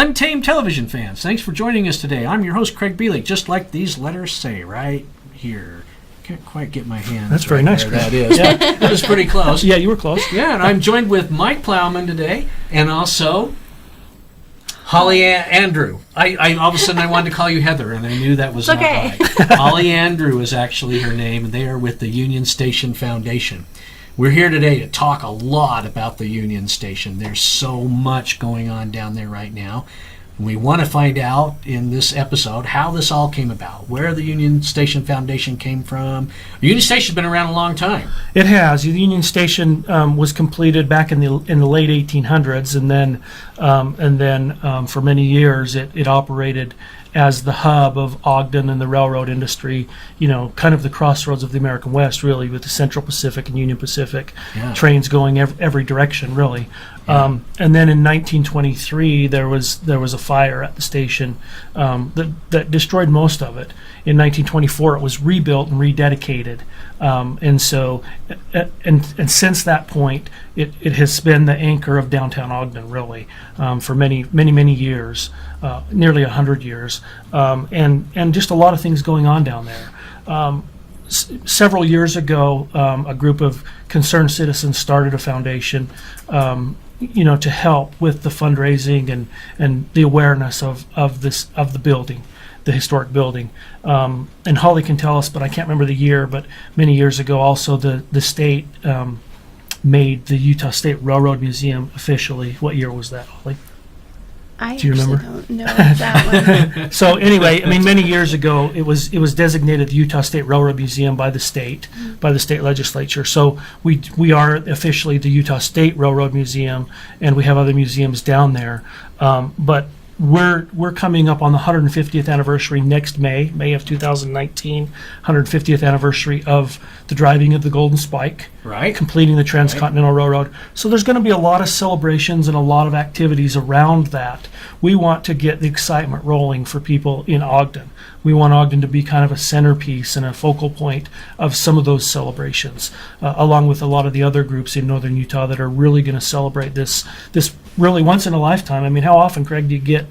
Untamed television fans, thanks for joining us today. I'm your host, Craig Bielik, just like these letters say right here. Can't quite get my hands. That's very nice, That is. Yeah, that was pretty close. Yeah, you were close. Yeah, and I'm joined with Mike Plowman today, and also Holly Andrew. I all of a sudden I wanted to call you Heather, and I knew that was not right. Holly Andrew is actually her name, and they are with the Union Station Foundation. We're here today to talk a lot about the Union Station. There's so much going on down there right now. We want to find out in this episode how this all came about, where the Union Station Foundation came from. The Union Station's been around a long time. It has. The Union Station was completed back in the late 1800s, and then for many years it operated as the hub of Ogden and the railroad industry, kind of the crossroads of the American West, really, with the Central Pacific and Union Pacific trains going every direction, really. Yeah. And then in 1923, there was a fire at the station that destroyed most of it. In 1924, it was rebuilt and rededicated, and since that point, it has been the anchor of downtown Ogden, really, for many years, nearly 100 years, and just a lot of things going on down there. Several years ago, a group of concerned citizens started a foundation, to help with the fundraising and the awareness of the building, the historic building. And Holly can tell us, but I can't remember the year, but many years ago also the state made the Utah State Railroad Museum officially. What year was that, Holly? Do you remember? Don't know that one. So anyway, many years ago, it was designated the Utah State Railroad Museum by the state legislature. So we are officially the Utah State Railroad Museum, and we have other museums down there. But we're coming up on the 150th anniversary next May of 2019, 150th anniversary of the driving of the Golden Spike, right? Completing the Transcontinental Railroad. So there's going to be a lot of celebrations and a lot of activities around that. We want to get the excitement rolling for people in Ogden. We want Ogden to be kind of a centerpiece and a focal point of some of those celebrations, along with a lot of the other groups in northern Utah that are really going to celebrate this really once in a lifetime. How often, Craig, do you get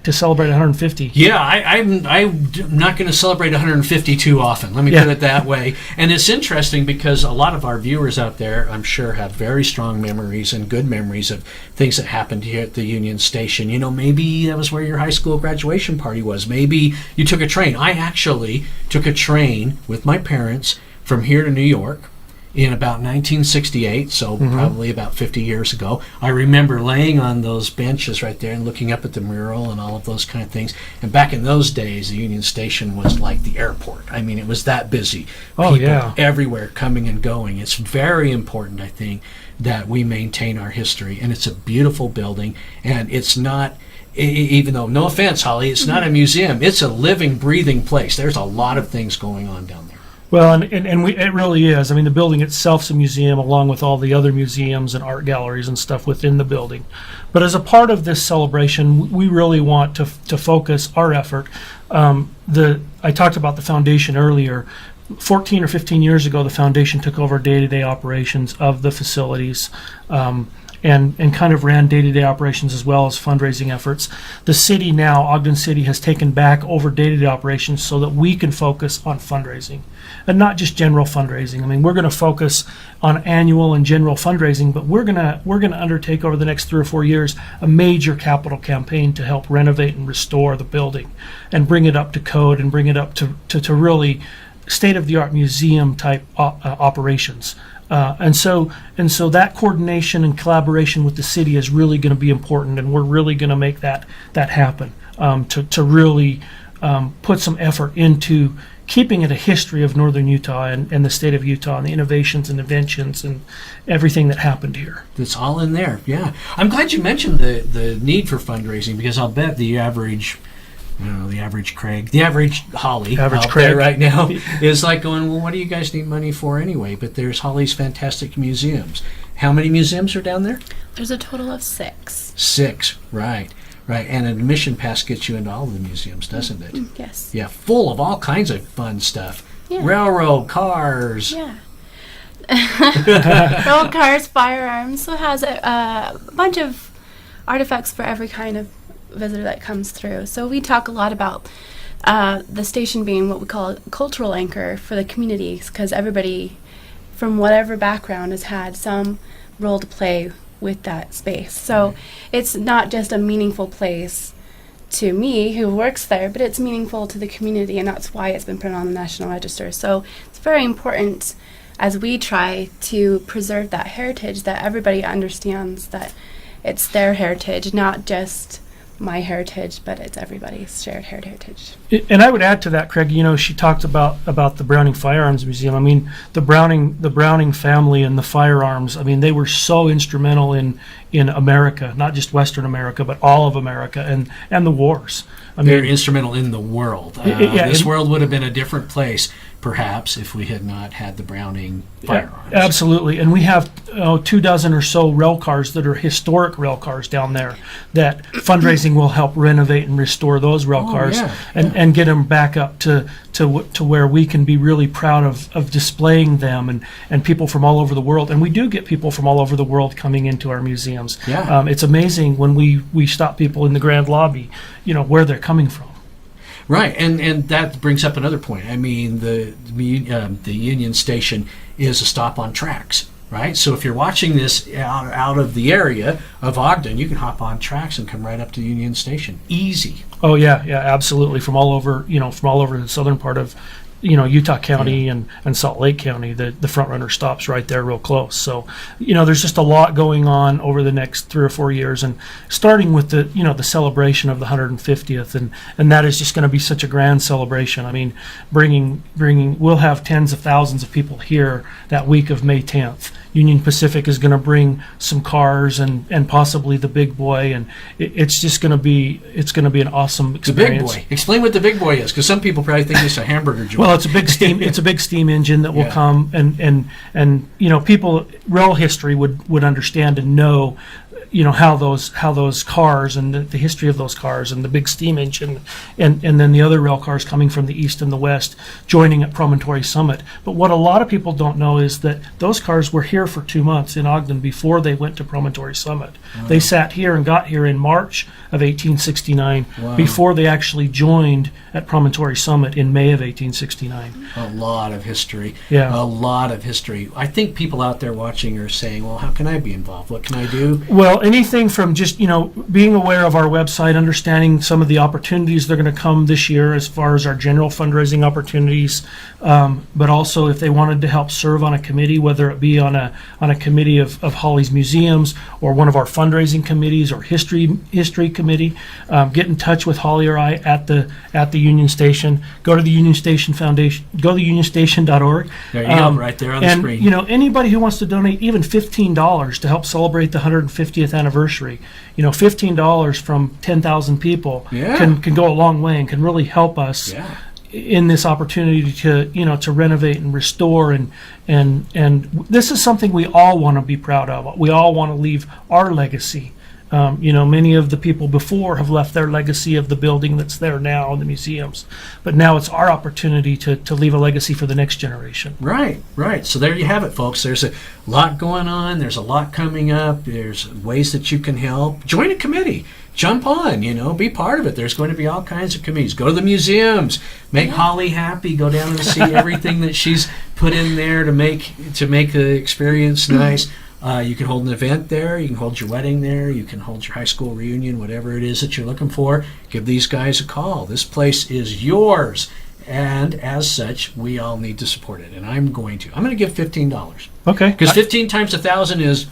to celebrate 150? Yeah, I'm not going to celebrate 150 too often. Let me put it that way. And it's interesting because a lot of our viewers out there, I'm sure, have very strong memories and good memories of things that happened here at the Union Station. Maybe that was where your high school graduation party was. Maybe you took a train. I actually took a train with my parents from here to New York in about 1968, so probably about 50 years ago. I remember laying on those benches right there and looking up at the mural and all of those kind of things. And back in those days, the Union Station was like the airport. It was that busy. People everywhere coming and going. It's very important, I think, that we maintain our history. And it's a beautiful building, and it's not, even though, no offense, Holly, it's not a museum. It's a living, breathing place. There's a lot of things going on down there. Well, it really is. The building itself's a museum, along with all the other museums and art galleries and stuff within the building. But as a part of this celebration, we really want to focus our effort. I talked about the foundation earlier. 14 or 15 years ago, the foundation took over day-to-day operations of the facilities. And kind of ran day-to-day operations as well as fundraising efforts. The city now, Ogden City, has taken back over day-to-day operations so that we can focus on fundraising, and not just general fundraising. We're going to focus on annual and general fundraising, but we're going to undertake over the next 3 or 4 years a major capital campaign to help renovate and restore the building and bring it up to code and bring it up to really state-of-the-art museum-type operations. And so that coordination and collaboration with the city is really going to be important, and we're really going to make that happen, to really put some effort into keeping it a history of northern Utah and the state of Utah and the innovations and inventions and everything that happened here. It's all in there, yeah. I'm glad you mentioned the need for fundraising, because I'll bet the average Craig, the average Holly out there right now is like going, well, what do you guys need money for anyway? But there's Holly's fantastic museums. How many museums are down there? There's a total of 6. 6, right. And an admission pass gets you into all of the museums, doesn't it? Yes. Yeah, full of all kinds of fun stuff. Yeah. Railroad, cars. Yeah. Railroad cars, firearms. So it has a bunch of artifacts for every kind of visitor that comes through. So we talk a lot about the station being what we call a cultural anchor for the communities, because everybody from whatever background has had some role to play with that space. So it's not just a meaningful place to me who works there, but it's meaningful to the community, and that's why it's been put on the National Register. So it's very important as we try to preserve that heritage that everybody understands that it's their heritage, not just my heritage, but it's everybody's shared heritage. And I would add to that, Craig. She talked about the Browning Firearms Museum. I mean, the Browning family and the firearms. I mean, they were so instrumental in America, not just Western America, but all of America and the wars. I mean, they're instrumental in the world. This world would have been a different place, perhaps, if we had not had the Browning firearms. Absolutely. And we have 24 or so rail cars that are historic rail cars down there that fundraising will help renovate and restore those rail cars and get them back up to where we can be really proud of displaying them and people from all over the world. And we do get people from all over the world coming into our museums. Yeah. It's amazing when we stop people in the grand lobby, where they're coming from. Right, and that brings up another point. I mean, the Union Station is a stop on tracks, right? So if you're watching this out of the area of Ogden, you can hop on tracks and come right up to the Union Station. Easy. Oh yeah, absolutely. From all over the southern part of Utah County and Salt Lake County, the front runner stops right there real close. So, there's just a lot going on over the next 3 or 4 years, and starting with the celebration of the 150th, and that is just going to be such a grand celebration. I mean, we'll have tens of thousands of people here that week of May 10th. Union Pacific is going to bring some cars and possibly the big boy, and it's going to be an awesome experience. The big boy. Explain what the big boy is, because some people probably think it's a hamburger joint. Well, it's a big steam engine that will come, and people rail history would understand and know how those cars and the history of those cars and the big steam engine and then the other rail cars coming from the east and the west joining at Promontory Summit. But what a lot of people don't know is that those cars were here for 2 months in Ogden before they went to Promontory Summit. Wow. They sat here and got here in March of 1869 before they actually joined at Promontory Summit in May of 1869. A lot of history. Yeah. A lot of history. I think people out there watching are saying, well, how can I be involved? What can I do? Well, anything from just, being aware of our website, understanding some of the opportunities that are going to come this year as far as our general fundraising opportunities, but also if they wanted to help serve on a committee, whether it be on a committee of Holly's museums or one of our fundraising committees or history committee, get in touch with Holly or I at the Union Station. Go to the Union Station Foundation. Go to unionstation.org. There you go, right there on the screen. And anybody who wants to donate even $15 to help celebrate the 150th anniversary, $15 from 10,000 people can go a long way and can really help us in this opportunity to renovate and restore and this is something we all want to be proud of. We all want to leave our legacy. Many of the people before have left their legacy of the building that's there now in the museums. But now it's our opportunity to leave a legacy for the next generation. Right. So there you have it, folks. There's a lot going on. There's a lot coming up. There's ways that you can help. Join a committee. Jump on, be part of it. There's going to be all kinds of committees. Go to the museums. Make Holly happy. Go down and see everything that she's put in there to make the experience nice. You can hold an event there. You can hold your wedding there. You can hold your high school reunion, whatever it is that you're looking for. Give these guys a call. This place is yours. And as such, we all need to support it. And I'm going to give $15. Okay. Because 15 times 1,000 is,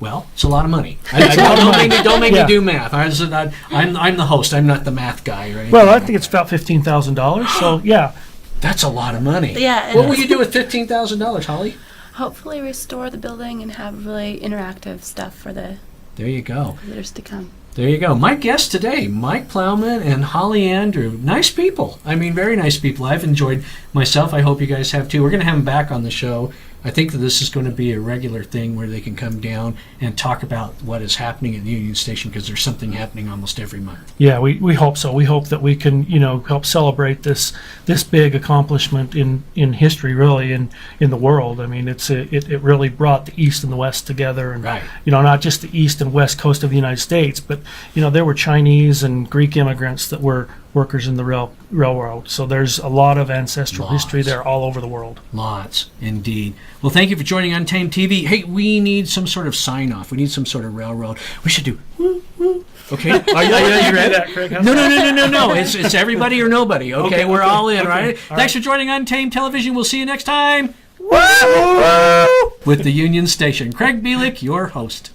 well, it's a lot of money. Don't make me do math. I'm the host. I'm not the math guy or anything. Well, I think it's about $15,000. So, yeah. That's a lot of money. Yeah. What will you do with $15,000, Holly? Hopefully restore the building and have really interactive stuff for the there you go visitors to come. There you go. My guests today, Mike Plowman and Holly Andrew. Nice people. I mean, very nice people. I've enjoyed myself. I hope you guys have too. We're going to have them back on the show I think that this is going to be a regular thing where they can come down and talk about what is happening at the Union Station, because there's something happening almost every month. Yeah, we hope so. We hope that we can, help celebrate this big accomplishment in history, really, in the world. I mean, it really brought the East and the West together, and Right. not just the East and West coast of the United States, but there were Chinese and Greek immigrants that were workers in the railroad. So there's a lot of ancestral history there all over the world. Lots, indeed. Well, thank you for joining Untamed TV. Hey, we need some sort of sign-off. We need some sort of railroad. We should do woo, woo. Okay? Are you ready? that, Craig? No. It's everybody or nobody. Okay, we're all in, okay. right? All Thanks right. for joining Untamed Television. We'll see you next time. Woo! With the Union Station. Craig Bielik, your host.